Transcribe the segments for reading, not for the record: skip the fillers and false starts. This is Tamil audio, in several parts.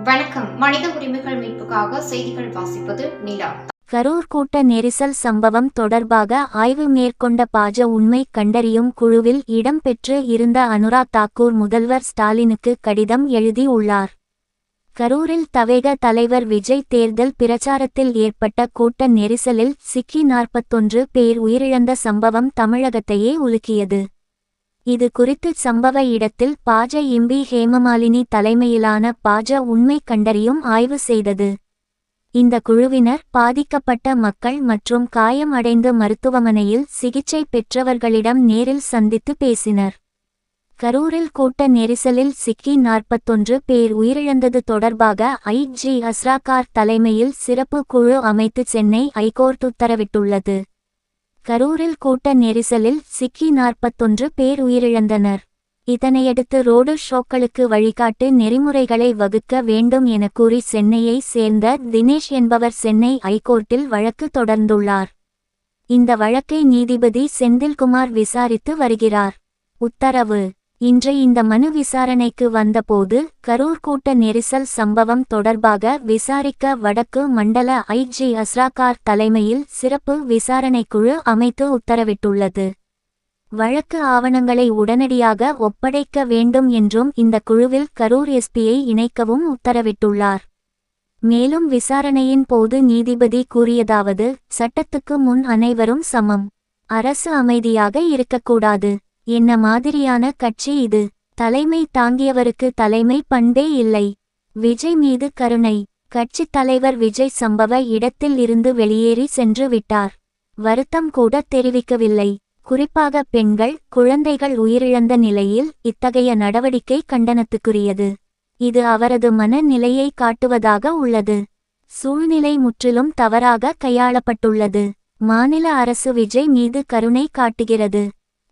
வணக்கம். மனித உரிமைகள் மீட்புக்காக செய்திகள் வாசிப்பது நிலா. கரூர் கூட்ட நெரிசல் சம்பவம் தொடர்பாக ஆய்வு மேற்கொண்ட பாஜ உண்மை கண்டறியும் குழுவில் இடம்பெற்று இருந்த அனுராக் தாக்கூர் முதல்வர் ஸ்டாலினுக்கு கடிதம் எழுதி உள்ளார். கரூரில் தவேக தலைவர் விஜய் தேர்தல் பிரச்சாரத்தில் ஏற்பட்ட கூட்ட நெரிசலில் சிக்கி 41 பேர் உயிரிழந்த சம்பவம் தமிழகத்தையே உலுக்கியது. இது குறித்து சம்பவ இடத்தில் பாஜ எம்பி ஹேமமாலினி தலைமையிலான பாஜ உண்மை கண்டறியும் ஆய்வு செய்தது. இந்த குழுவினர் பாதிக்கப்பட்ட மக்கள் மற்றும் காயம் அடைந்து மருத்துவமனையில் சிகிச்சை பெற்றவர்களிடம் நேரில் சந்தித்து பேசினர். கரூரில் கூட்ட நெரிசலில் சிக்கி 41 பேர் உயிரிழந்தது தொடர்பாக ஐ.ஜி. அஸ்ராகார் தலைமையில் சிறப்பு குழு அமைத்து சென்னை ஐகோர்ட் உத்தரவிட்டுள்ளது. கரூரில் கூட்ட நெரிசலில் சிக்கி 41 பேர் உயிரிழந்தனர். இதனையடுத்து ரோடு ஷோக்களுக்கு வழிகாட்டு நெறிமுறைகளை வகுக்க வேண்டும் என கூறி சென்னையை சேர்ந்த தினேஷ் என்பவர் சென்னை ஐகோர்ட்டில் வழக்கு தொடர்ந்துள்ளார். இந்த வழக்கை நீதிபதி செந்தில்குமார் விசாரித்து வருகிறார். உத்தரவு: இன்று இந்த மனு விசாரணைக்கு வந்தபோது கரூர் கூட்ட நெரிசல் சம்பவம் தொடர்பாக விசாரிக்க வடக்கு மண்டல ஐ.ஜி. அஸ்ராகார் தலைமையில் சிறப்பு விசாரணைக்குழு அமைத்து உத்தரவிட்டுள்ளது. வழக்கு ஆவணங்களை உடனடியாக ஒப்படைக்க வேண்டும் என்றும் இந்த குழுவில் கரூர் எஸ்பியை இணைக்கவும் உத்தரவிட்டுள்ளார். மேலும் விசாரணையின் போது நீதிபதி கூறியதாவது: சட்டத்துக்கு முன் அனைவரும் சமம். அரசு அமைதியாக இருக்கக்கூடாது. என்ன மாதிரியான கட்சி இது? தலைமை தாங்கியவருக்கு தலைமை பண்பே இல்லை. விஜய் மீது கருணை. கட்சித் தலைவர் விஜய் சம்பவ இடத்தில் இருந்து வெளியேறி சென்று விட்டார். வருத்தம் கூட தெரிவிக்கவில்லை. குறிப்பாக பெண்கள், குழந்தைகள் உயிரிழந்த நிலையில் இத்தகைய நடவடிக்கை கண்டனத்துக்குரியது. இது அவரது மன நிலையை காட்டுவதாக உள்ளது. சூழ்நிலை முற்றிலும் தவறாக கையாளப்பட்டுள்ளது. மாநில அரசு விஜய் மீது கருணை காட்டுகிறது.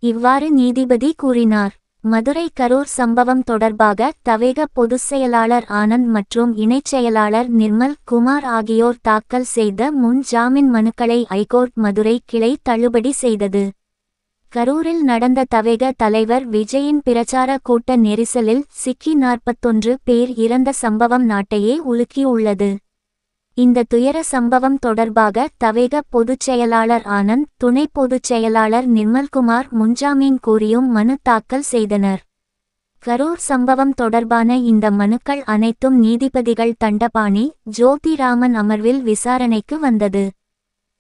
இவ்வாறு நீதிபதி கூறினார். மதுரை கரூர் சம்பவம் தொடர்பாக தவேக பொதுச் செயலாளர் ஆனந்த் மற்றும் இணைச் செயலாளர் நிர்மல் குமார் ஆகியோர் தாக்கல் செய்த முன் ஜாமீன் மனுக்களை ஐகோர்ட் மதுரை கிளை தள்ளுபடி செய்தது. கரூரில் நடந்த தவேக தலைவர் விஜயின் பிரச்சார கூட்ட நெரிசலில் சிக்கி 41 பேர் இறந்த சம்பவம் நாட்டையே உலுக்கியுள்ளது. இந்த துயர சம்பவம் தொடர்பாக தவேக பொதுச் செயலாளர் ஆனந்த், துணை பொதுச் செயலாளர் நிர்மல்குமார் முன்ஜாமீன் கோரியும் மனு தாக்கல் செய்தனர். கரூர் சம்பவம் தொடர்பான இந்த மனுக்கள் அனைத்தும் நீதிபதிகள் தண்டபாணி, ஜோதிராமன் அமர்வில் விசாரணைக்கு வந்தது.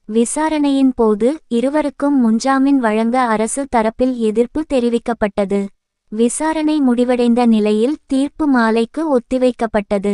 விசாரணையின் போது இருவருக்கும் முன்ஜாமீன் வழங்க அரசு தரப்பில் எதிர்ப்பு தெரிவிக்கப்பட்டது. விசாரணை முடிவடைந்த நிலையில் தீர்ப்பு மாலைக்கு ஒத்திவைக்கப்பட்டது.